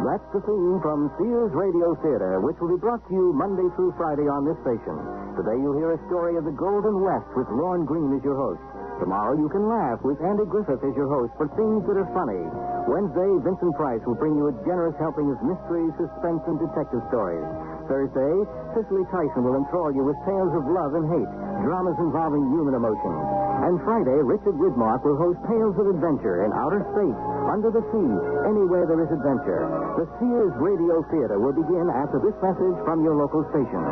that's the theme from Sears Radio Theater, which will be brought to you Monday through Friday on this station. Today you'll hear a story of the Golden West with Lorne Greene as your host. Tomorrow you can laugh with Andy Griffith as your host for things that are funny. Wednesday, Vincent Price will bring you a generous helping of mystery, suspense, and detective stories. Thursday, Cicely Tyson will enthrall you with tales of love and hate, dramas involving human emotions. And Friday, Richard Widmark will host tales of adventure in outer space, under the sea, anywhere there is adventure. The Sears Radio Theater will begin after this message from your local station.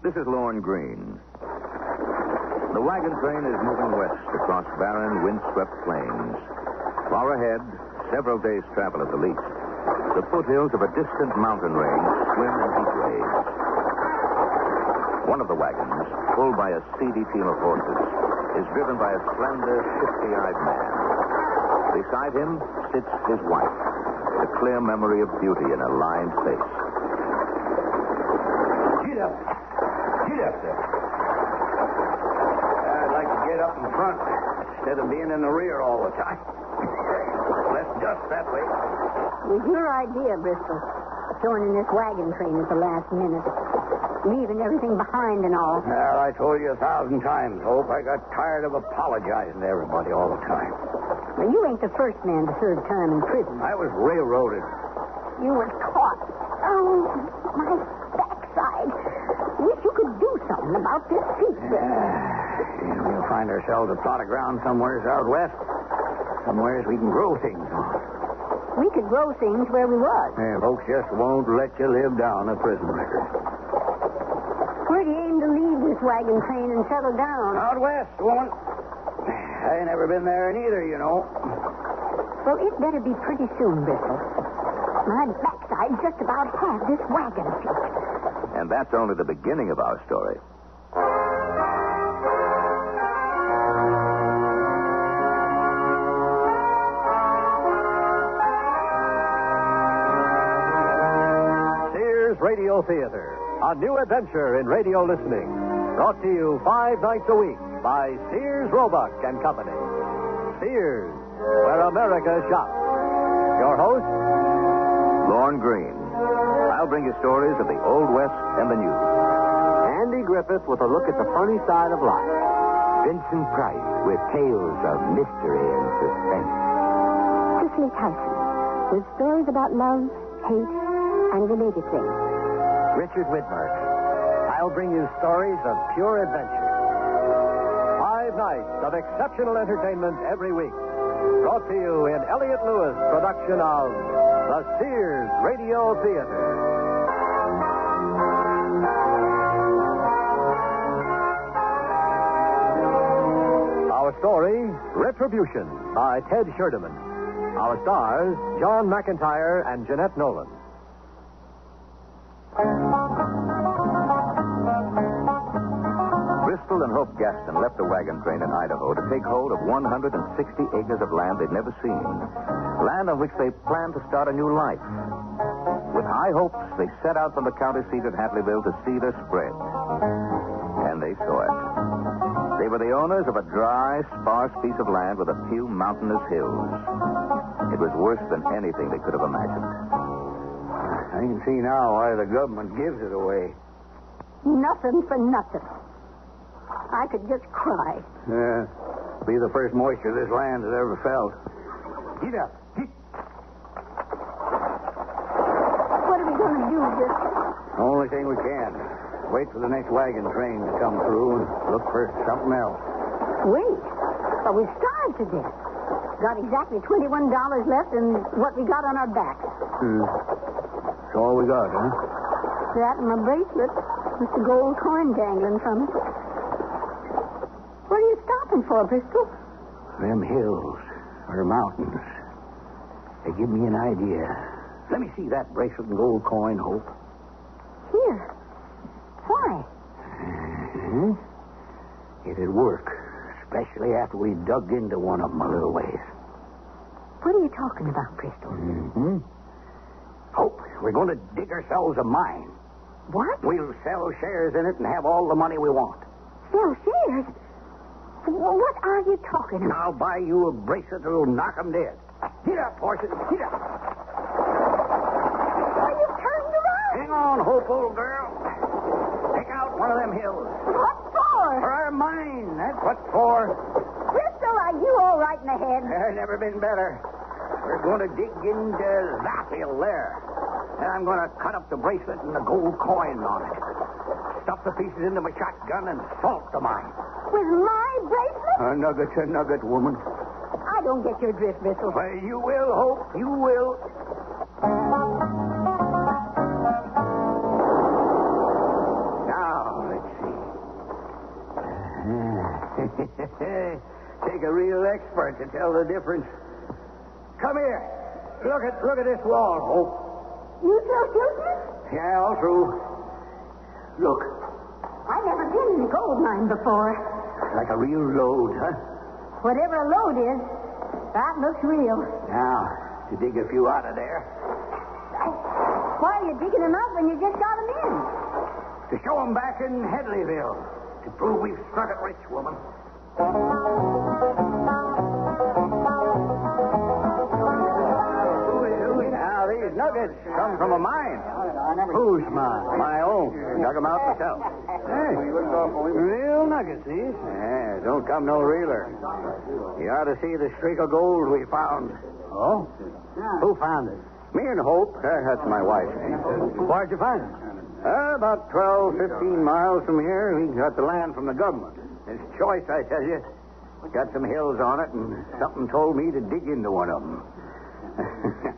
This is Lorne Greene. The wagon train is moving west across barren, windswept plains. Far ahead, several days' travel at the least, the foothills of a distant mountain range swim in heat waves. One of the wagons, pulled by a seedy team of horses, is driven by a slender, shifty-eyed man. Beside him sits his wife, a clear memory of beauty in her lined face. Get up. Get up there. I'd like to get up in front instead of being in the rear all the time. Less dust that way. It was your idea, Bristol, joining this wagon train at the last minute. Leaving everything behind and all. Well, I told you 1,000 times, Hope. I got tired of apologizing to everybody all the time. Well, you ain't the first man to serve time in prison. I was railroaded. You was caught. Oh, my backside. Wish you could do something about this seat. We'll find ourselves a plot of ground somewheres out west. Somewheres we can grow things on. We could grow things where we was. Yeah, folks just won't let you live down a prison record. Where do you aim to leave this wagon train and settle down? Out west, woman. I ain't never been there neither, you know. Well, it better be pretty soon, Bristol. My backside just about has this wagon seat. And that's only the beginning of our story. Sears Radio Theater, a new adventure in radio listening. Brought to you 5 nights a week by Sears Roebuck and Company. Sears, where America shops. Your host, Lorne Greene. I'll bring you stories of the Old West and the New. Andy Griffith with a look at the funny side of life. Vincent Price with tales of mystery and suspense. Cicely Tyson with stories about love, hate, and related things. Richard Widmark. I'll bring you stories of pure adventure. 5 nights of exceptional entertainment every week. Brought to you in Elliott Lewis' production of the Sears Radio Theater. Our story, Retribution, by Ted Sherdeman. Our stars, John McIntyre and Jeanette Nolan. Bristol and Hope Gaston left the wagon train in Idaho to take hold of 160 acres of land they'd never seen. Land on which they planned to start a new life. With high hopes, they set out from the county seat at Hadleyville to see their spread. And they saw it. They were the owners of a dry, sparse piece of land with a few mountainous hills. It was worse than anything they could have imagined. I can see now why the government gives it away. Nothing for nothing. I could just cry. Yeah. Be the first moisture this land has ever felt. Get up. What are we going to do, Bristol? Only thing we can. Wait for the next wagon train to come through and look for something else. Wait. But we starved to death. Got exactly $21 left in what we got on our backs. That's all we got, huh? That and my bracelet with the gold coin dangling from it. What are you stopping for, Bristol? Them hills or mountains. They give me an idea. Let me see that bracelet and gold coin, Hope. Here. Why? It'd work, especially after we dug into one of them a little ways. What are you talking about, Bristol? Hope, we're going to dig ourselves a mine. What? We'll sell shares in it and have all the money we want. Sell shares? What are you talking about? I'll buy you a bracelet that'll knock 'em dead. Get up, horses. Get up. Why, you turned around. Hang on, Hope, old girl. Take out one of them hills. What for? For our mine. That's what for. Bristol, are you all right in the head? I've never been better. We're going to dig into that hill there. And I'm going to cut up the bracelet and the gold coin on it. Stuff the pieces into my shotgun and salt the mine. With my bracelet? A nugget, woman. I don't get your drift, Bristol. Why, you will, Hope. You will. Now, let's see. Take a real expert to tell the difference. Come here. Look at this wall, Hope. You still shooting it? Yeah, all through. Look, I've never been in a gold mine before. like a real load, huh? Whatever a load is, that looks real. Now, to dig a few out of there. Why are you digging them out when you just got them in? To show them back in Headleyville. To prove we've struck it rich, woman. Now, these nuggets come from a mine. Whose mine? My own. Dug them out myself. Hey, real nuggets, these. Yeah, don't come no reeler. You ought to see the streak of gold we found. Oh? Who found it? Me and Hope. That's my wife. Where'd you find it? About 12, 15 miles from here. We got the land from the government. It's choice, I tell you. Got some hills on it, and something told me to dig into one of them.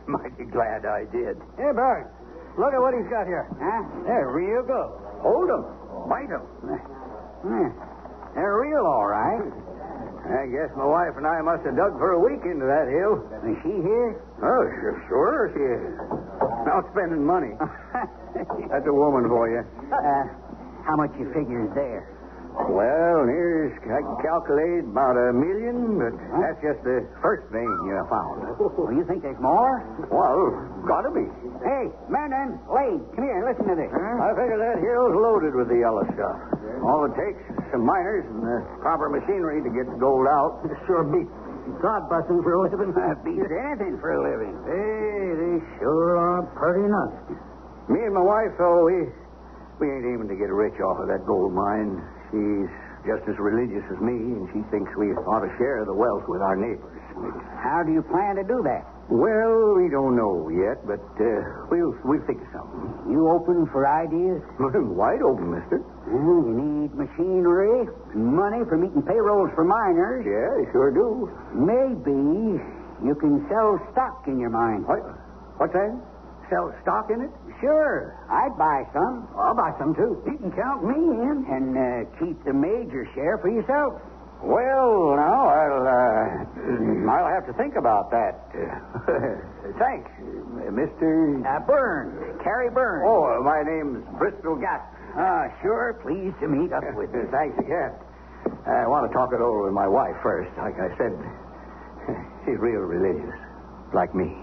Mighty glad I did. Hey, Bert, look at what he's got here. Huh? They're real gold. Hold them. Bite them. They're real, all right. I guess my wife and I must have dug for a week into that hill. Is she here? Oh, sure she is. Not spending money. That's a woman for you. How much you figure is there? Well, I can calculate about $1 million, but that's just the first thing you found. Well, you think there's more? Well, gotta be. Hey, Mandan, Lane, come here, listen to this. I figure that hill's loaded with the yellow stuff. All it takes is some miners and the proper machinery to get the gold out. Sure beats God busting for a living. Beats anything for a living. Hey, they sure are pretty nuts. Me and my wife, though, we ain't aiming to get rich off of that gold mine. She's just as religious as me, and she thinks we ought to share the wealth with our neighbors. How do you plan to do that? Well, we don't know yet, but we'll think of something. You open for ideas? Wide open, mister. Well, you need machinery, money for meeting payrolls for miners. Yeah, you sure do. Maybe you can sell stock in your mine. What's that? Sell stock in it? Sure. I'd buy some. I'll buy some, too. You can count me in. And keep the major share for yourself. Well, now, I'll have to think about that. Thanks, Mr. Burns. Carrie Burns. Oh, my name's Bristol Gatt. Sure. Pleased to meet up with you. Thanks again. I want to talk it over with my wife first. Like I said, she's real religious, like me.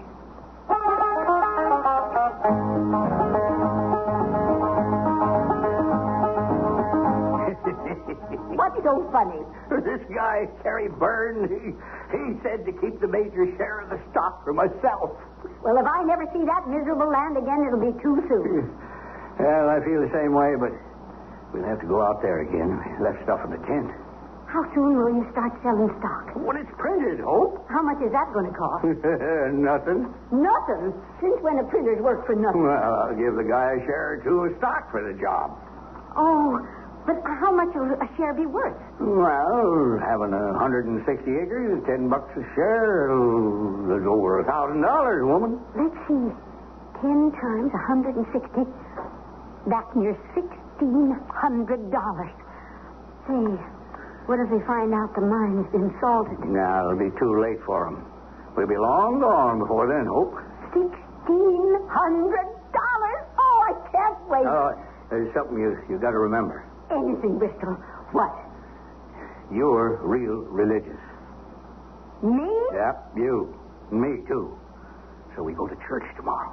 What's so funny? This guy, Terry Byrne, he said to keep the major share of the stock for myself. Well, if I never see that miserable land again, it'll be too soon. Well, I feel the same way, but we'll have to go out there again. We left stuff in the tent. How soon will you start selling stock? When it's printed, Hope. How much is that going to cost? Nothing. Nothing? Since when do printers work for nothing? Well, I'll give the guy a share or two of stock for the job. Oh, but how much will a share be worth? Well, having 160 acres, $10 a share, there's over $1,000, woman. Let's see. 10 times 160. That's near $1,600. Say, what if they find out the mine has been salted? Now, it'll be too late for them. We'll be long gone before then, Hope. $1,600? Oh, I can't wait. There's something you got to remember. Anything, Bristol. What? You're real religious. Me? Yep, you. Me, too. So we go to church tomorrow.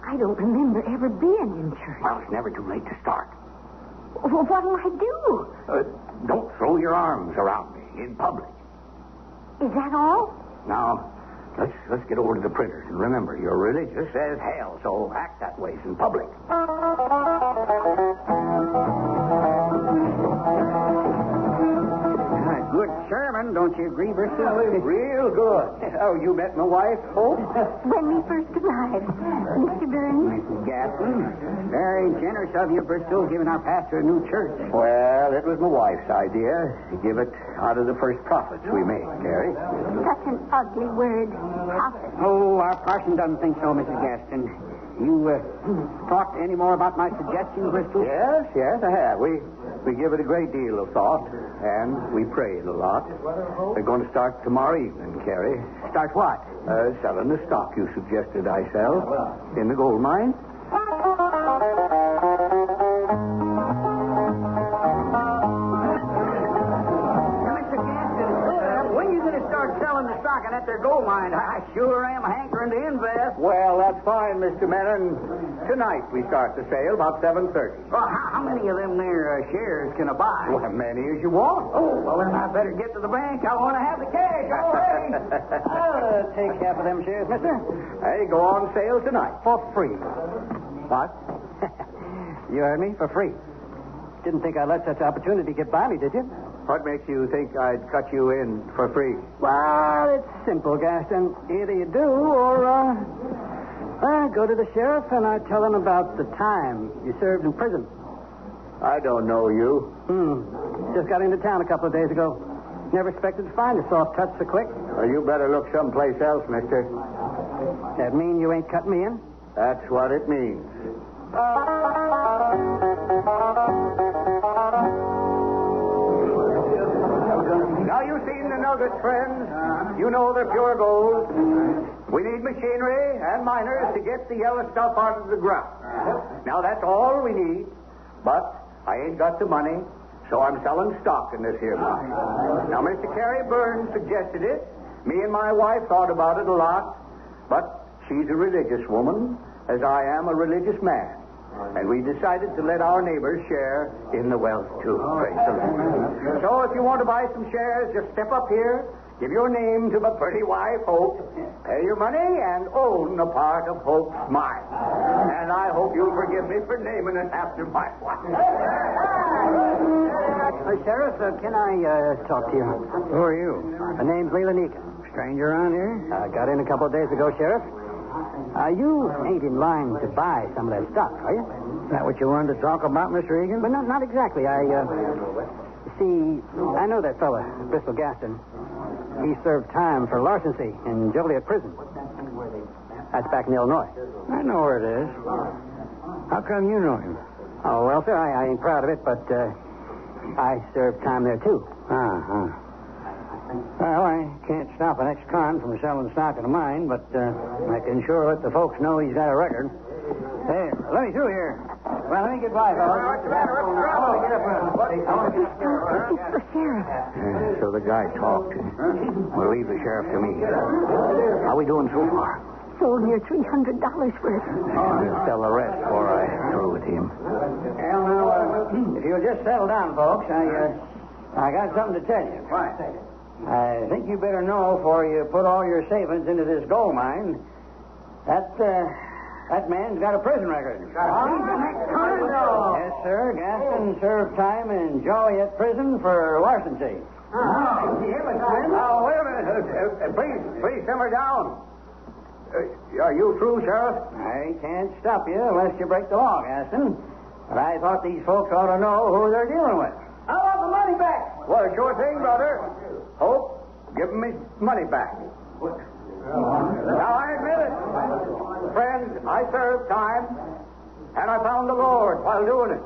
I don't remember ever being in church. Well, it's never too late to start. Well, what'll I do? Don't throw your arms around me in public. Is that all? Now, Let's get over to the printers. And remember, you're religious as hell, so act that way in public. Good sermon, don't you agree, Bristol? Real good. Oh, you met my wife, Hope? When we first arrived, Mr. Burns. Mrs. Gatton. Very generous of you, Bristol, giving our pastor a new church. Well, it was my wife's idea to give it out of the first profits we made, Carrie. Such an ugly word. Profit. Oh, our parson doesn't think so, Mrs. Gaston. You thought any more about my suggestion, Bristol? Yes, I have. We give it a great deal of thought, and we prayed a lot. They're going to start tomorrow evening, Carrie. Start what? Selling the stock you suggested I sell in the gold mine. At their gold mine. I sure am hankering to invest. Well, that's fine, Mr. Menon. Tonight we start the sale about 7:30. Well, how many of them there shares can I buy? Well, as many as you want. Oh, well, then I better get to the bank. I want to have the cash already. I'll take half of them shares, mister. Hey, go on sale tonight. For free. What? You heard me? For free. Didn't think I'd let such opportunity get by me, did you? What makes you think I'd cut you in for free? Well, it's simple, Gaston. Either you do or, go to the sheriff and I tell him about the time you served in prison. I don't know you. Just got into town a couple of days ago. Never expected to find a soft touch so quick. Well, you better look someplace else, mister. That mean you ain't cutting me in? That's what it means. Now, you've seen the nuggets, friends. You know they're pure gold. We need machinery and miners to get the yellow stuff out of the ground. Now, that's all we need. But I ain't got the money, so I'm selling stock in this here mine. Now, Mr. Carrie Burns suggested it. Me and my wife thought about it a lot. But she's a religious woman, as I am a religious man. And we decided to let our neighbors share in the wealth, too. So if you want to buy some shares, just step up here, give your name to my pretty wife, Hope, pay your money, and own a part of Hope's mine. And I hope you'll forgive me for naming it after my wife. Sheriff, can I talk to you? Who are you? My name's Leland Egan. Stranger around here? Got in a couple of days ago, Sheriff. You ain't in line to buy some of that stock, are you? Is that what you wanted to talk about, Mr. Egan? But not exactly. See, I know that fella, Bristol Gaston. He served time for larceny in Joliet prison. That's back in Illinois. I know where it is. How come you know him? Oh, well, sir, I ain't proud of it, but I served time there, too. Well, I can't stop an ex-con from selling stock in a mine, but I can sure let the folks know he's got a record. Hey, let me through here. Well, let me get by, fellas. What's the matter? What's the trouble? Get up here. It's the sheriff. So the guy talked. We'll leave the sheriff to me. How we doing so far? Sold near $300 worth. We'll sell the rest before I through with him. Well, now, if you'll just settle down, folks, I got something to tell you. Why? I think you better know before you put all your savings into this gold mine. That man's got a prison record. Yes, sir. Gaston served time in Joliet prison for larceny. Now, wait a minute. Please simmer down. Are you through, Sheriff? I can't stop you unless you break the law, Gaston. But I thought these folks ought to know who they're dealing with. I want the money back. Well, sure thing, brother. Hope, give him his money back. Now, I admit it. Friends, I served time, and I found the Lord while doing it.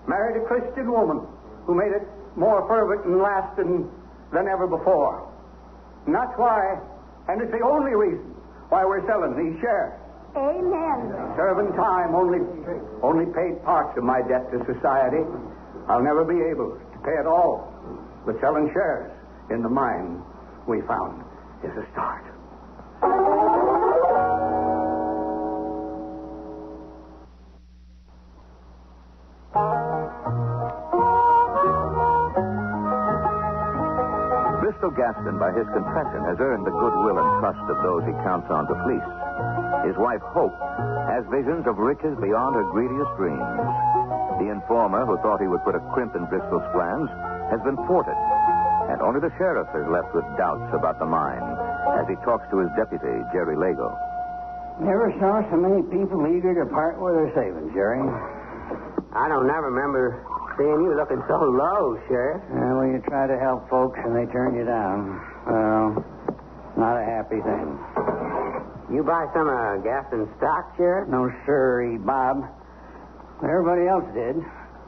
Married a Christian woman who made it more fervent and lasting than ever before. And that's why, and it's the only reason why we're selling these shares. Amen. Serving time only paid parts of my debt to society. I'll never be able to pay it all. But selling shares in the mine we found is a start. Bristol Gaston, by his confession, has earned the goodwill and trust of those he counts on to fleece. His wife, Hope, has visions of riches beyond her greediest dreams. The informer, who thought he would put a crimp in Bristol's plans, has been thwarted. And only the sheriff is left with doubts about the mine as he talks to his deputy, Jerry Lago. Never saw so many people eager to part with their savings, Jerry. I don't never remember seeing you looking so low, Sheriff. Well, you try to help folks and they turn you down. Well, not a happy thing. You buy some of Gaston's stock, Sheriff? No, sirree, Bob. Everybody else did,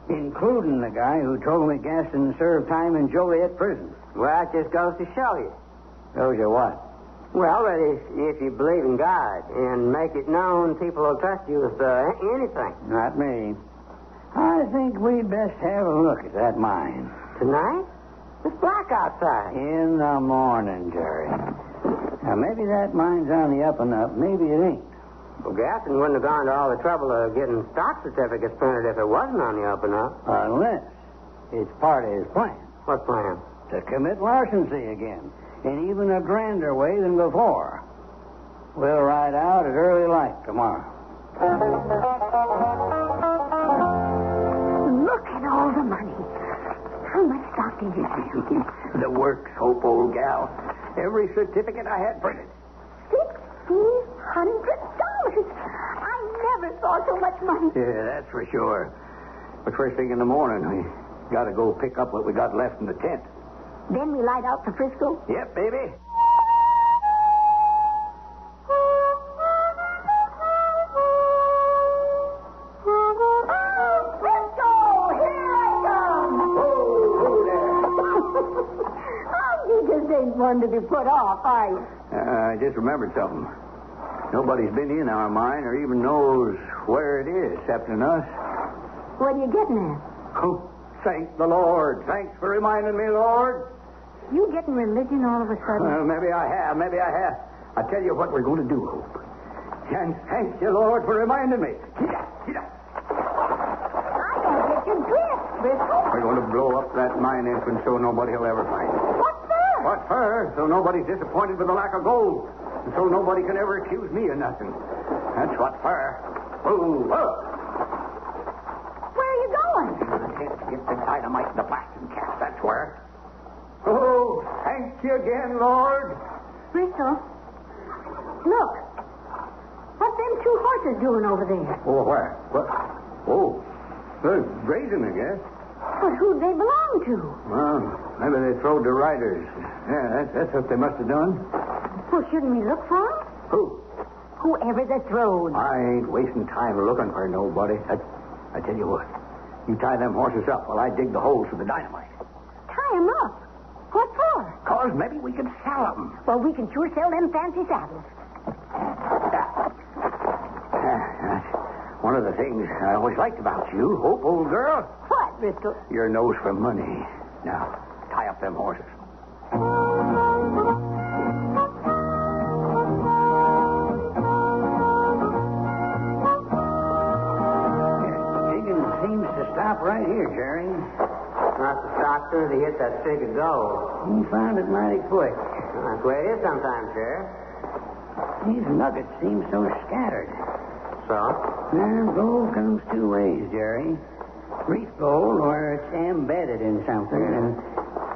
including the guy who told me Gaston served time in Joliet prison. Well, that just goes to show you. Shows you what? Well, that if you believe in God and make it known, people will trust you with anything. Not me. I think we'd best have a look at that mine. Tonight? It's black outside. In the morning, Jerry. Now, maybe that mine's on the up and up. Maybe it ain't. Well, Gaston wouldn't have gone to all the trouble of getting stock certificates printed if it wasn't on the up and up. Unless it's part of his plan. What plan? To commit larceny again. In even a grander way than before. We'll ride out at early light tomorrow. Look at all the money. How much stock did you sell? The works, Hope, old gal. Every certificate I had printed. $1,600. I never saw so much money. Yeah, that's for sure. But first thing in the morning, we got to go pick up what we got left in the tent. Then we light out for Frisco? Yep, baby. Frisco! Here I come! Oh, there. Oh, you just ain't one to be put off, are you? I just remembered something. Nobody's been in our mine or even knows where it is, except in us. What are you getting at? Oh, thank the Lord. Thanks for reminding me, Lord. You getting religion all of a sudden? Well, maybe I have. I tell you what we're going to do, Hope. And thank you, Lord, for reminding me. Get up. I don't get your drift, Frisco. We're going to blow up that mine entrance so nobody will ever find it. What for? What for? So nobody's disappointed with the lack of gold. And so nobody can ever accuse me of nothing. That's what for. Move up. Where are you going? Get the dynamite in the blasting cast, that's where. Oh, thank you again, Lord. Frisco, look. What's them two horses doing over there? Oh, where? What? Oh, they're grazing, I guess. But who'd they belong to? Well, maybe they throwed the riders. Yeah, that's what they must have done. Well, shouldn't we look for them? Who? Whoever they throwed. I ain't wasting time looking for nobody. I tell you what. You tie them horses up while I dig the holes for the dynamite. Tie them up? What for? 'Cause maybe we can sell them. Well, we can sure sell them fancy saddles. That's one of the things I always liked about you, Hope, old girl. What, Bristol? Your nose for money. Now, tie up them horses. Digging seems to stop right here, Jerry. Not to stop soon as he hit that fig of gold. We found it mighty quick. That's the way it is sometimes, Sheriff. These nuggets seem so scattered. So? Well, gold comes two ways, Jerry. Reef gold, where it's embedded in something,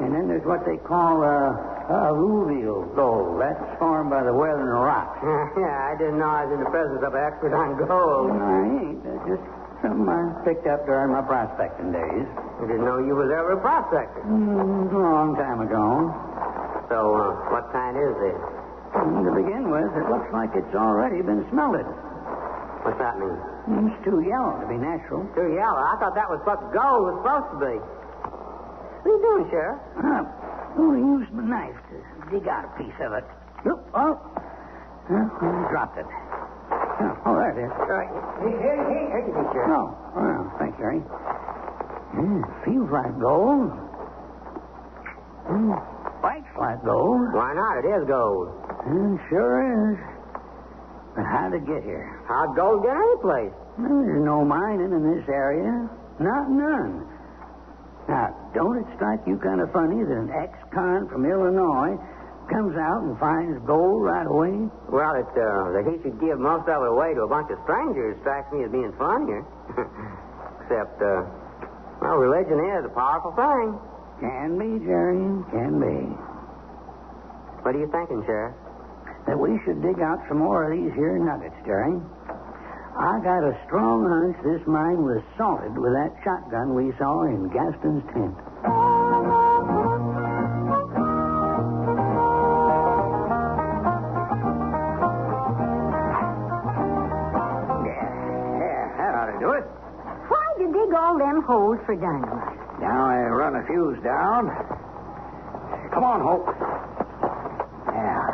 and then there's what they call alluvial gold. That's formed by the weathering of rocks. Yeah, I didn't know I was in the presence of an expert on gold. No, I ain't. That's just something I picked up during my prospecting days. I didn't know you was ever a prospector. A long time ago. So, what kind is it? To begin with, it looks like it's already been smelted. What's that mean? It's too yellow to be natural. Too yellow. I thought that was what gold was supposed to be. What are you doing, Sheriff? I'm going to use my knife to dig out a piece of it. Oop, oh. I dropped it. Oh, there it is. Here you be, Sheriff. Oh, well, thanks, Jerry. Feels like gold. Bites like gold. Why not? It is gold. Sure is. But how'd it get here? How'd gold get any place? Well, there's no mining in this area. Not none. Now, don't it strike you kind of funny that an ex-con from Illinois comes out and finds gold right away? Well, that he should give most of it away to a bunch of strangers strikes me as being funnier. Except, well, religion is a powerful thing. Can be, Jerry, can be. What are you thinking, Sheriff? That we should dig out some more of these here nuggets, Jerry. I got a strong hunch this mine was salted with that shotgun we saw in Gaston's tent. Yeah, that ought to do it. Why'd you dig all them holes for dynamite? Now I run a fuse down. Come on, Hope. Yeah.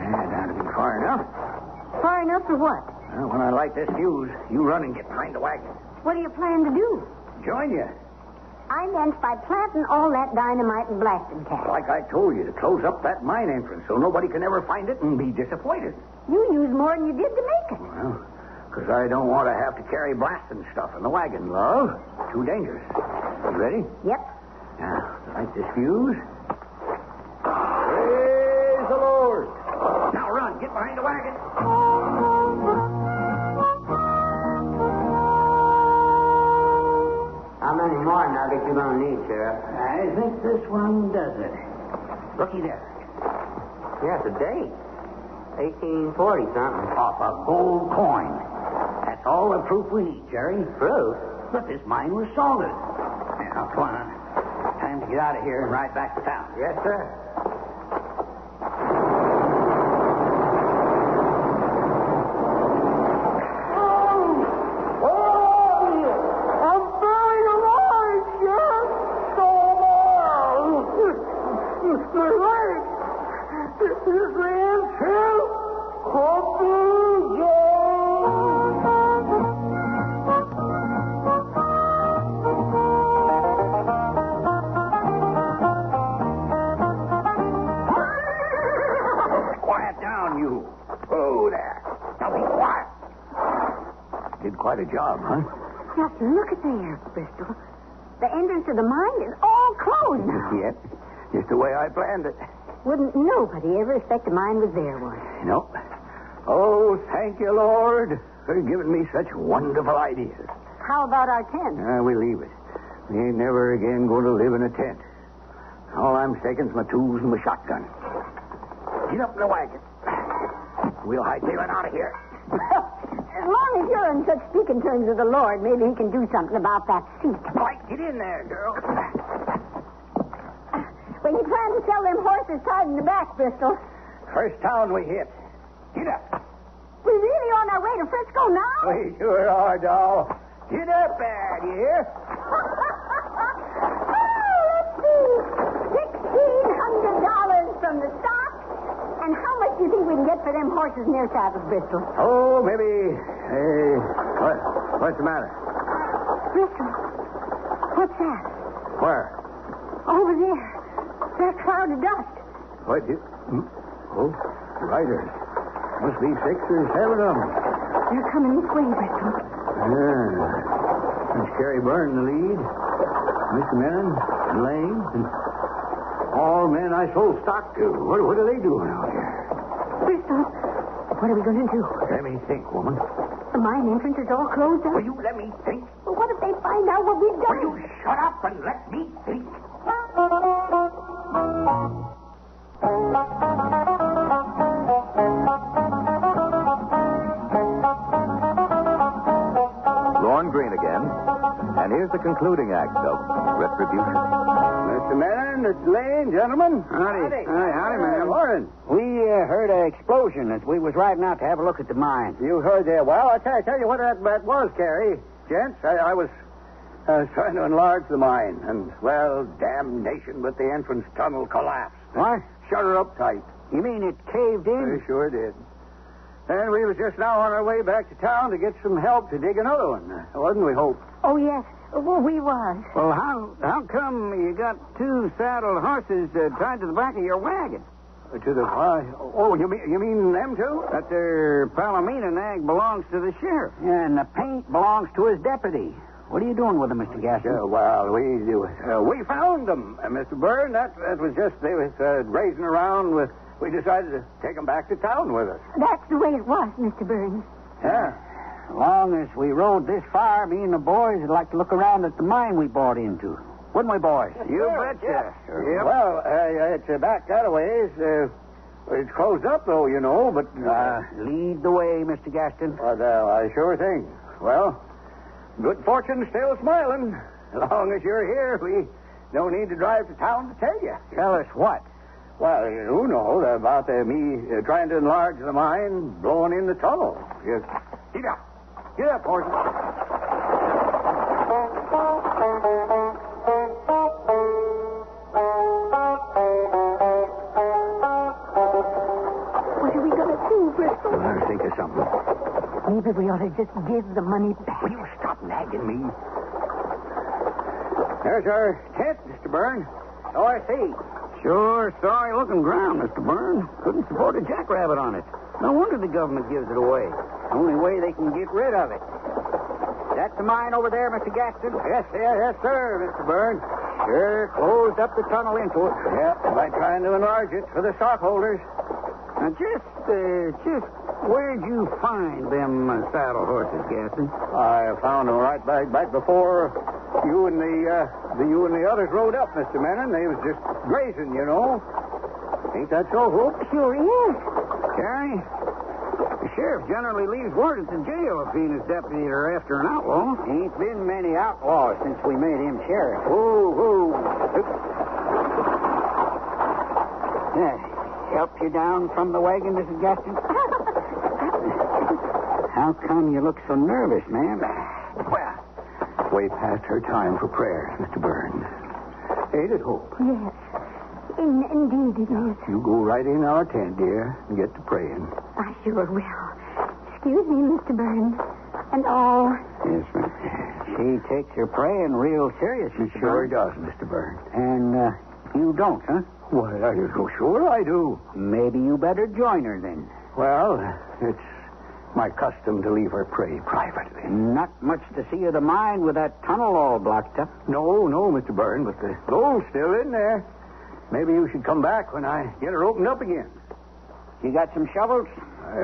That ought to be far enough. Far enough for what? Well, when I light this fuse, you run and get behind the wagon. What do you plan to do? Join you. I meant by planting all that dynamite and blasting cap. Like I told you, to close up that mine entrance so nobody can ever find it and be disappointed. You used more than you did to make it. Well, because I don't want to have to carry blasting stuff in the wagon, love. Too dangerous. You ready? Yep. Now, light this fuse. Praise the Lord. Now run. Get behind the wagon. How many more nuggets you gonna need, Sheriff? I think this one does it. Looky there. Yeah, it's a date. 1840 something. Off a gold coin. That's all the proof we need, Jerry. Proof? But this mine was salted. Now, come on. Time to get out of here and ride back to town. Yes, sir. Quiet down, you. Oh, there. Now be quiet. Did quite a job, huh? Just look at there, Bristol. The entrance to the mine is all closed now. Yep. Just the way I planned it. Wouldn't nobody ever expect a mine was there once. Nope. Oh, thank you, Lord, for giving me such wonderful ideas. How about our tent? We leave it. We ain't never again going to live in a tent. All I'm taking is my tools and my shotgun. Get up in the wagon. We'll hightail it out of here. As long as you're on such speaking terms with the Lord, maybe he can do something about that seat. Right, get in there, girl. When you plan to sell them horses tied in the back, Bristol? First town we hit. Get up. We really on our way to Frisco now? We sure are, doll. Get up there, do you hear? Let's see. $1,600 from the stock. And how much do you think we can get for them horses in their saddles, Bristol? Oh, maybe. What's the matter? Bristol, what's that? Where? Over there. That cloud of dust. What? Oh, riders. Must be 6 or 7 of them. They're coming this way, Bristol. Yeah. There's Carrie Byrne in the lead. Mr. Mellon, Lane, and all men I sold stock to. What are they doing out here? Bristol, what are we going to do? Let me think, woman. The mine entrance is all closed up. Will you let me think? Well, what if they find out what we've done? Will you shut up and let me think? Lorne Green again. And here's the concluding act of Retribution. Mr. Mellon, it's Lane, gentlemen. Howdy, man. Morning. We heard an explosion as we was riding out to have a look at the mine. You heard that. Well, I tell you what that was, Carrie. Gents, I was trying to enlarge the mine. And, well, damnation, but the entrance tunnel collapsed. What? Shut her up tight. You mean it caved in? We sure did. And we was just now on our way back to town to get some help to dig another one. Wasn't we, Hope? Oh, yes. Well, we was. Well, how come you got 2 saddled horses tied to the back of your wagon? To the oh, you mean them two? That their Palomino nag belongs to the sheriff. Yeah, and the paint belongs to his deputy. What are you doing with them, Mr. Gaston? We found them, Mr. Byrne. That was just, they was grazing around. We decided to take them back to town with us. That's the way it was, Mr. Burns. Yeah. As long as we rode this far, me and the boys would like to look around at the mine we bought into. Wouldn't we, boys? You betcha. Sure. Yep. Well, it's back that a ways. It's closed up, though, you know, but... lead the way, Mr. Gaston. I sure think. Well, good fortune still smiling. As long as you're here, we don't need to drive to town to tell you. Tell us what? Well, you know about me trying to enlarge the mine, blowing in the tunnel. Get up. Get up, horse. What are we going to do, Bristol? I'll think of something. Maybe we ought to just give the money back. Will you stop nagging me? There's our tent, Mr. Byrne. Oh, I see. Sure, sorry-looking ground, Mr. Byrne. Couldn't support a jackrabbit on it. No wonder the government gives it away. Only way they can get rid of it. That's the mine over there, Mr. Gaston? Yes, sir, Mr. Byrne. Sure, closed up the tunnel into it. Yeah, by trying to enlarge it for the stockholders. Now, just where'd you find them saddle horses, Gaston? I found them right back before you and the others rode up, Mr. Menon. They was just grazing, you know. Ain't that so, Hope? Sure is. Carrie, the sheriff generally leaves word at the jail if he and his deputy are after an outlaw. Ain't been many outlaws since we made him sheriff. Whoa. Help you down from the wagon, Mrs. Gaston? How come you look so nervous, ma'am? Well, way past her time for prayers, Mr. Byrne. Ain't it, Hope? Yes. Indeed it is. You go right in our tent, dear, and get to praying. I sure will. Excuse me, Mr. Burns. And all. Yes, ma'am. She takes her praying real serious, Mr. Sure Byrne. does, Mr. Byrne. And you don't, huh? Why, are you so sure I do? Maybe you better join her then. Well, it's my custom to leave her pray privately. Not much to see of the mine with that tunnel all blocked up. No, Mr. Byrne, but the gold's still in there. Maybe you should come back when I get her opened up again. You got some shovels?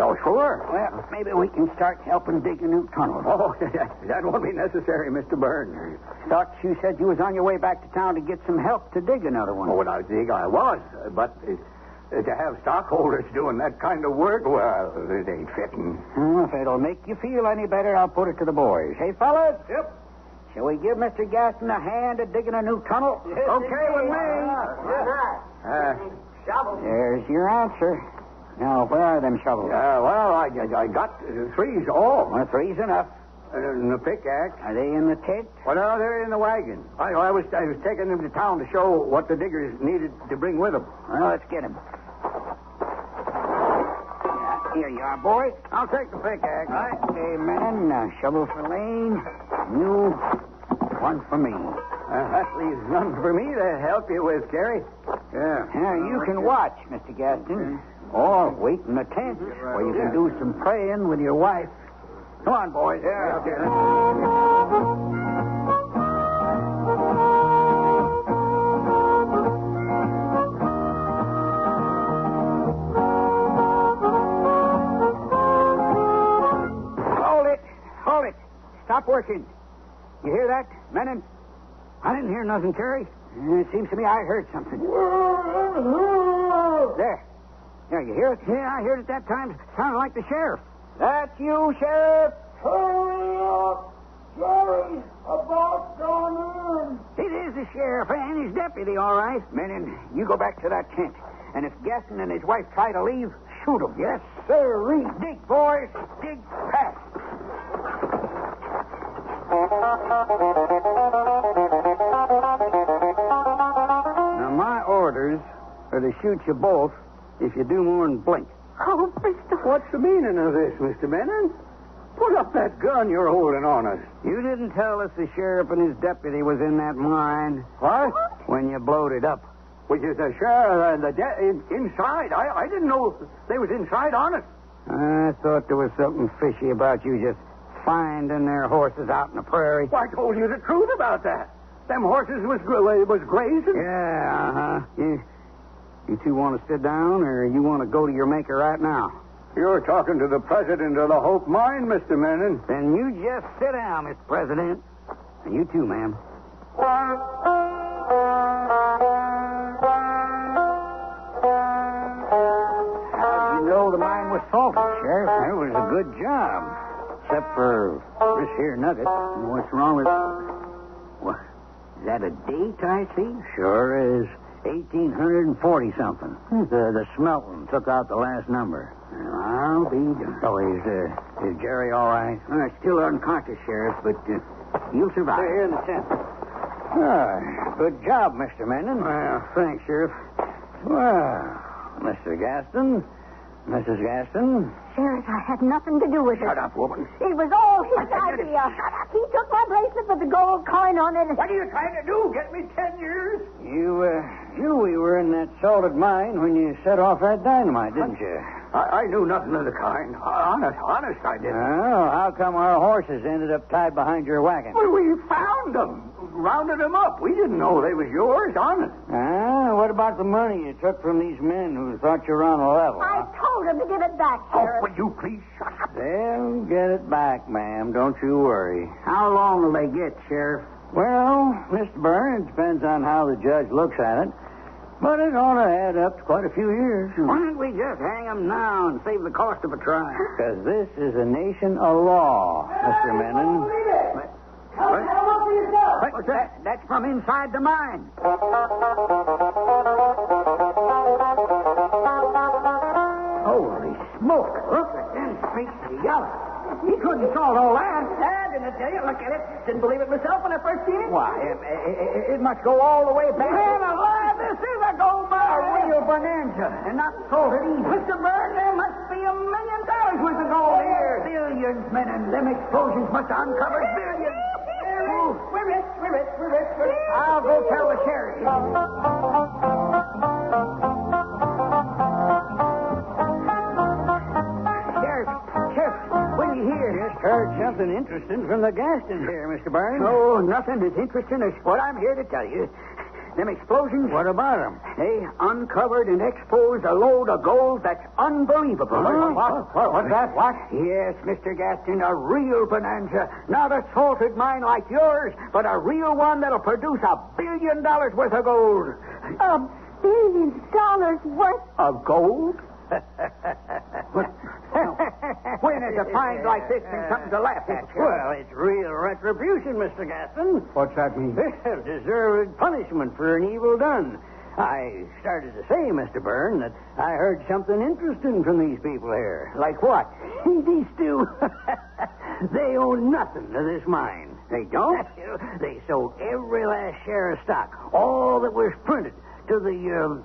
Oh, sure. Well, maybe we can start helping dig a new tunnel. Oh, that won't be necessary, Mr. Byrne. Thought you said you was on your way back to town to get some help to dig another one. Oh, when I dig, I was. But to have stockholders doing that kind of work, well, it ain't fitting. If it'll make you feel any better, I'll put it to the boys. Hey, fellas? Yep. Shall we give Mr. Gaston a hand at digging a new tunnel? Yes, okay with me. There's your answer. Now, where are them shovels? Well, I got three's all. Well, three's enough. And the pickaxe. Are they in the tent? Well, no, they're in the wagon. I was taking them to town to show what the diggers needed to bring with them. Well, let's get them. Here you are, boys. I'll take the pickaxe. Right. Okay, men. Shovel for Lane. You. One for me. That leaves none for me to help you with, Gary. Yeah. Now, you can watch, Mr. Gaston. Or wait in the tent where you can do some praying with your wife. Come on, boys. Yeah, okay. Hold it. Stop working. You hear that, Menon? I didn't hear nothing, Terry. It seems to me I heard something. There, you hear it? Yeah, I heard it that time. Sounded like the sheriff. That's you, Sheriff. Hurry up! Jerry's about gone in. It is the sheriff and his deputy, all right. Menon, you go back to that tent. And if Gaston and his wife try to leave, shoot them. Yes, sir. Dig, boys. Dig fast. Now, my orders are to shoot you both if you do more than blink. Oh, Bristol. What's the meaning of this, Mr. Menon? Put up that gun you're holding on us. You didn't tell us the sheriff and his deputy was in that mine. What? When you blowed it up. Which is the sheriff and inside. I didn't know they was inside on us. I thought there was something fishy about you just finding their horses out in the prairie. Well, I told you the truth about that. Them horses was grazing. Yeah, You two want to sit down, or you want to go to your maker right now? You're talking to the president of the Hope Mine, Mr. Menon. Then you just sit down, Mr. President. And you too, ma'am. How did you know the mine was salted, Sheriff? That was a good job. Except for this here nugget. What's wrong with it? What? Is that a date I see? Sure is. 1840-something. The smelting took out the last number. I'll be done. Oh, is Jerry all right? Still unconscious, Sheriff, but you'll survive. They're here in the tent. Good job, Mr. Menon. Well, thanks, Sheriff. Well, Mr. Gaston, Mrs. Gaston. Sheriff, I had nothing to do with it. Shut up, woman. It was all his idea. Shut up. He took my bracelet with the gold coin on it. What are you trying to do? Get me 10 years? You knew we were in that salted mine when you set off that dynamite, didn't you? I knew nothing of the kind. Honest, I didn't. Oh, how come our horses ended up tied behind your wagon? Well, we found them. Rounded them up. We didn't know they was yours, honest. What about the money you took from these men who thought you were on the level? I told him to give it back, Oh, Sheriff. will you please shut up? They'll get it back, ma'am. Don't you worry. How long will they get, Sheriff? Well, Mr. Byrne, it depends on how the judge looks at it. But it ought to add up to quite a few years. Why don't we just hang them now and save the cost of a trial? Because this is a nation of law, Mr. Menon. What's that? That's from inside the mine. Holy smoke. Look at them streaks of yellow. He couldn't salt all that. I didn't tell you. Look at it. Didn't believe it myself when I first seen it. Why, it must go all the way back. Man alive, this is a gold mine. A real bonanza, and not salted easy. Mr. Byrne, there must be $1 million worth of gold here. Billions, men, and them explosions must have uncovered billions. We're rich. I'll go tell the sheriff. Sheriff, what do you hear? Just heard something interesting from the Gastons here, Mr. Byrne. Oh, nothing as interesting as what I'm here to tell you. Them explosions. What about them? They uncovered and exposed a load of gold that's unbelievable. What's that? What? Yes, Mr. Gaston, a real bonanza. Not a salted mine like yours, but a real one that'll produce $1 billion worth of gold. $1 billion worth? Of gold? When is a find like this been something to laugh at? Well, it's real retribution, Mr. Gaston. What's that mean? Deserved punishment for an evil done. I started to say, Mr. Byrne, that I heard something interesting from these people here. Like what? These two. They own nothing to this mine. They don't? They sold every last share of stock, all that was printed, to the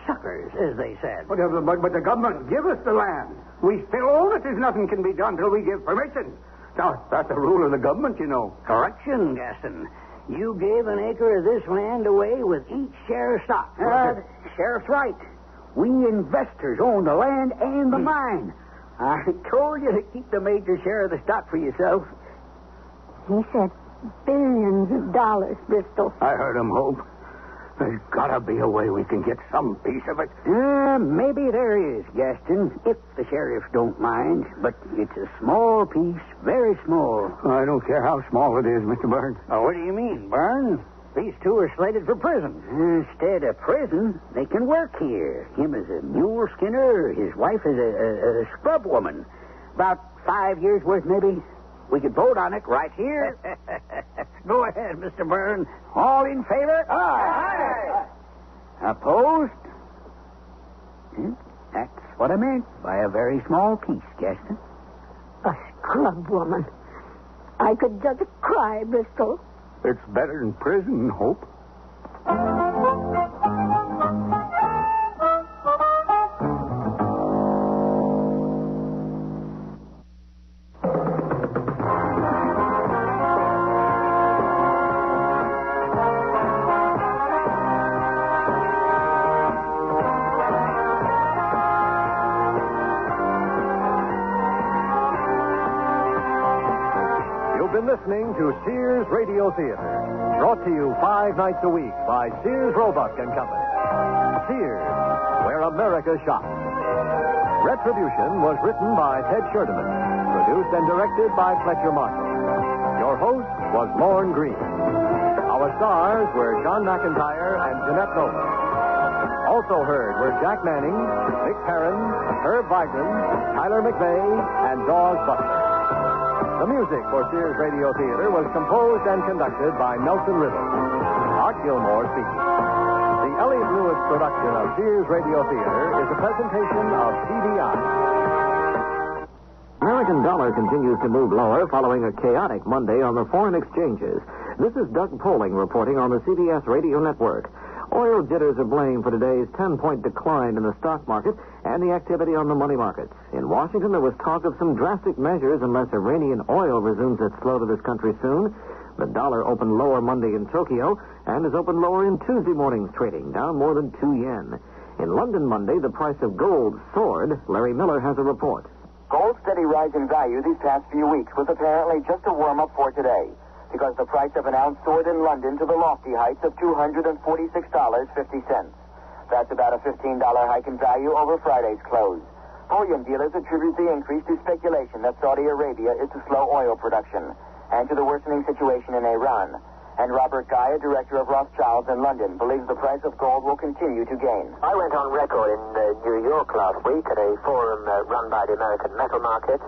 suckers, as they said. But the government give us the land. We still own it. There's nothing can be done till we give permission. Now, that's the rule of the government, you know. Correction, Gaston. You gave an acre of this land away with each share of stock. Sheriff's right. We investors own the land and the mine. I told you to keep the major share of the stock for yourself. He said billions of dollars, Bristol. I heard him, Hope. There's got to be a way we can get some piece of it. Maybe there is, Gaston, if the sheriff don't mind. But it's a small piece, very small. I don't care how small it is, Mr. Byrne. Oh, what do you mean, Byrne? These two are slated for prison. Instead of prison, they can work here. Him as a mule skinner, his wife as a scrub woman. About 5 years worth, maybe. We could vote on it right here. Go ahead, Mr. Byrne. All in favor? Aye. Opposed? That's what I meant by a very small piece, Gaston. A scrub woman. I could just cry, Bristol. It's better than prison, Hope. listening to Sears Radio Theater, brought to you 5 nights a week by Sears Roebuck and Company. Sears, where America shops. Retribution was written by Ted Sherdeman, produced and directed by Fletcher Marshall. Your host was Lorne Green. Our stars were John McIntyre and Jeanette Nolan. Also heard were Jack Manning, Vic Perrin, Herb Vigran, Tyler McVeigh, and Dawes Butler. The music for Sears Radio Theater was composed and conducted by Nelson Riddle. Art Gilmore speaking. The Elliott Lewis production of Sears Radio Theater is a presentation of CBI. American dollar continues to move lower following a chaotic Monday on the foreign exchanges. This is Doug Poling reporting on the CBS Radio Network. Oil jitters are blamed for today's 10-point decline in the stock market and the activity on the money markets. In Washington, there was talk of some drastic measures unless Iranian oil resumes its flow to this country soon. The dollar opened lower Monday in Tokyo and is opened lower in Tuesday morning's trading, down more than 2 yen. In London Monday, the price of gold soared. Larry Miller has a report. Gold's steady rise in value these past few weeks was apparently just a warm-up for today, because the price of an ounce soared in London to the lofty heights of $246.50. That's about a $15 hike in value over Friday's close. Bullion dealers attribute the increase to speculation that Saudi Arabia is to slow oil production and to the worsening situation in Iran. And Robert Guy, a director of Rothschilds in London, believes the price of gold will continue to gain. I went on record in New York last week at a forum run by the American Metal Market,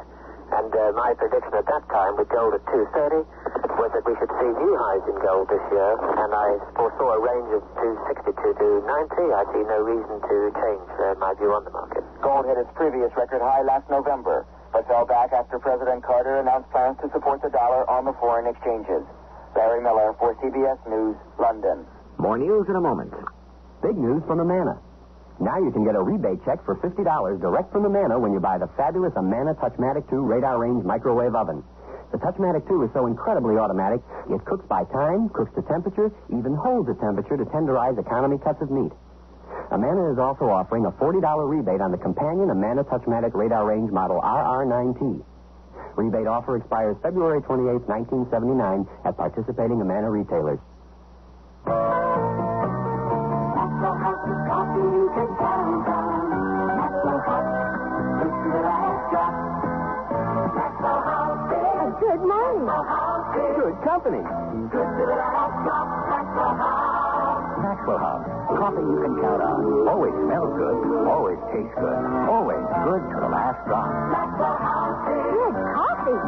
and my prediction at that time with gold at $230 was that we should see new highs in gold this year, and I foresaw a range of $262 to $290. I see no reason to change my view on the market. Gold hit its previous record high last November, but fell back after President Carter announced plans to support the dollar on the foreign exchanges. Larry Miller for CBS News, London. More news in a moment. Big news from Amana. Now you can get a rebate check for $50 direct from Amana when you buy the fabulous Amana Touchmatic 2 radar range microwave oven. The Touchmatic 2 is so incredibly automatic, it cooks by time, cooks to temperature, even holds a temperature to tenderize economy cuts of meat. Amana is also offering a $40 rebate on the companion Amana Touchmatic radar range model RR9T. Rebate offer expires February 28, 1979 at participating Amana retailers. Good morning. Good company. Maxwell House. Coffee you can count on. Always smells good. Always tastes good. Always good to the last drop. Good coffee.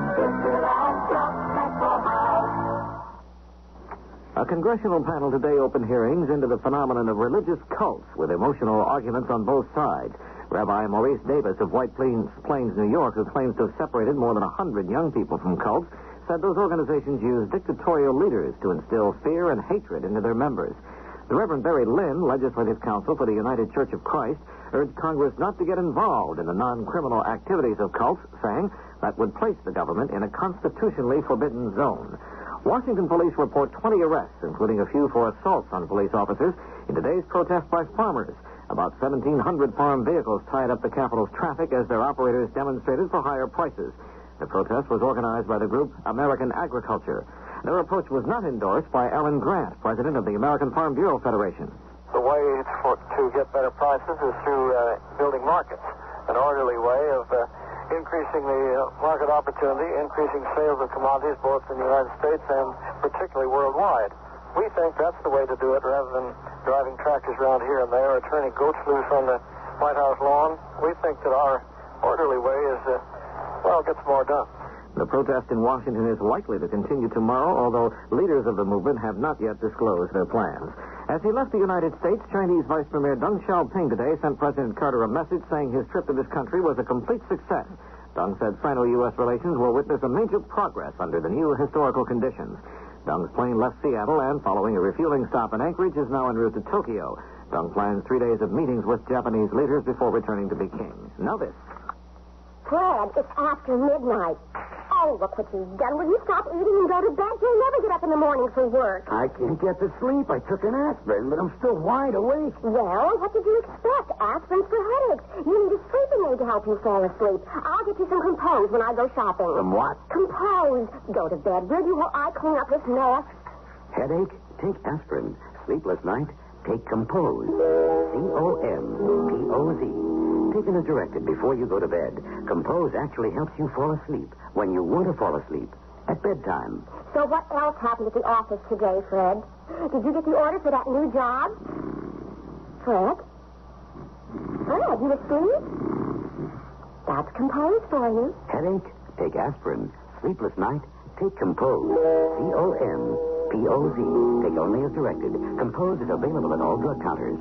A congressional panel today opened hearings into the phenomenon of religious cults with emotional arguments on both sides. Rabbi Maurice Davis of White Plains, New York, who claims to have separated more than 100 young people from cults, said those organizations use dictatorial leaders to instill fear and hatred into their members. The Reverend Barry Lynn, Legislative Counsel for the United Church of Christ, urged Congress not to get involved in the non-criminal activities of cults, saying that would place the government in a constitutionally forbidden zone. Washington police report 20 arrests, including a few for assaults on police officers, in today's protest by farmers. About 1,700 farm vehicles tied up the capital's traffic as their operators demonstrated for higher prices. The protest was organized by the group American Agriculture. Their approach was not endorsed by Alan Grant, president of the American Farm Bureau Federation. The way to get better prices is through building markets, an orderly way of increasing the market opportunity, increasing sales of commodities both in the United States and particularly worldwide. We think that's the way to do it rather than driving tractors around here and there or turning goats loose on the White House lawn. We think that our orderly way is, gets more done. The protest in Washington is likely to continue tomorrow, although leaders of the movement have not yet disclosed their plans. As he left the United States, Chinese Vice Premier Deng Xiaoping today sent President Carter a message saying his trip to this country was a complete success. Deng said Sino-U.S. relations will witness a major progress under the new historical conditions. Deng's plane left Seattle and, following a refueling stop in Anchorage, is now en route to Tokyo. Deng plans 3 days of meetings with Japanese leaders before returning to Peking. Now this. Fred, it's after midnight. Oh, look what you've done. Will you stop eating and go to bed? You'll never get up in the morning for work. I can't get to sleep. I took an aspirin, but I'm still wide awake. Well, what did you expect? Aspirin's for headaches. You need a sleeping aid to help you fall asleep. I'll get you some Compose when I go shopping. Some what? Compose. Go to bed, will you, while I clean up this mess? Headache? Take aspirin. Sleepless night? Take Compose. Compoz. Taken as directed before you go to bed. Compose actually helps you fall asleep when you want to fall asleep. At bedtime. So what else happened at the office today, Fred? Did you get the order for that new job? Fred? Fred, you asleep? That's Compose for you. Headache? Take aspirin. Sleepless night? Take Compose. Compoz. Take only as directed. Compose is available at all drug counters.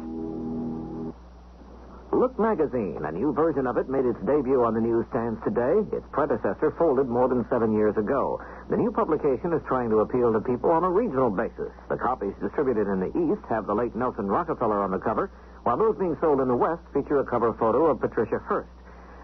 Look magazine, a new version of it, made its debut on the newsstands today. Its predecessor folded more than 7 years ago. The new publication is trying to appeal to people on a regional basis. The copies distributed in the East have the late Nelson Rockefeller on the cover, while those being sold in the West feature a cover photo of Patricia Hearst.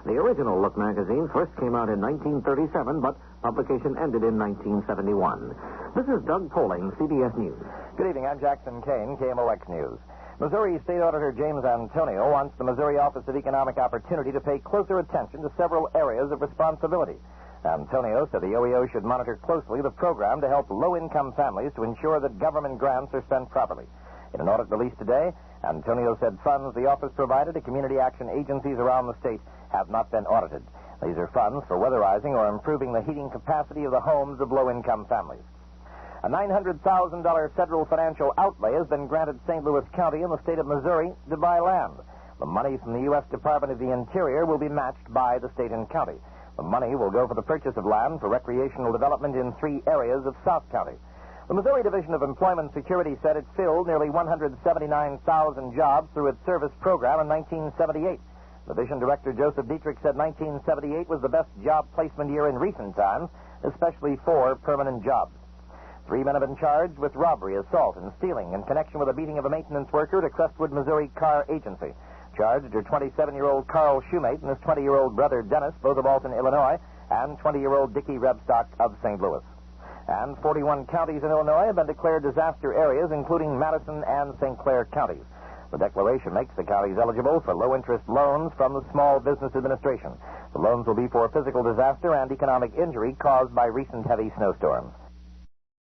The original Look magazine first came out in 1937, but publication ended in 1971. This is Doug Poling, CBS News. Good evening. I'm Jackson Kane, KMOX News. Missouri State Auditor James Antonio wants the Missouri Office of Economic Opportunity to pay closer attention to several areas of responsibility. Antonio said the OEO should monitor closely the program to help low-income families to ensure that government grants are spent properly. In an audit released today, Antonio said funds the office provided to community action agencies around the state have not been audited. These are funds for weatherizing or improving the heating capacity of the homes of low-income families. A $900,000 federal financial outlay has been granted St. Louis County in the state of Missouri to buy land. The money from the U.S. Department of the Interior will be matched by the state and county. The money will go for the purchase of land for recreational development in 3 areas of South County. The Missouri Division of Employment Security said it filled nearly 179,000 jobs through its service program in 1978. Division Director Joseph Dietrich said 1978 was the best job placement year in recent times, especially for permanent jobs. 3 men have been charged with robbery, assault, and stealing in connection with the beating of a maintenance worker at a Crestwood, Missouri car agency. Charged are 27-year-old Carl Shoemate and his 20-year-old brother Dennis, both of Alton, Illinois, and 20-year-old Dickie Rebstock of St. Louis. And 41 counties in Illinois have been declared disaster areas, including Madison and St. Clair counties. The declaration makes the counties eligible for low-interest loans from the Small Business Administration. The loans will be for physical disaster and economic injury caused by recent heavy snowstorms.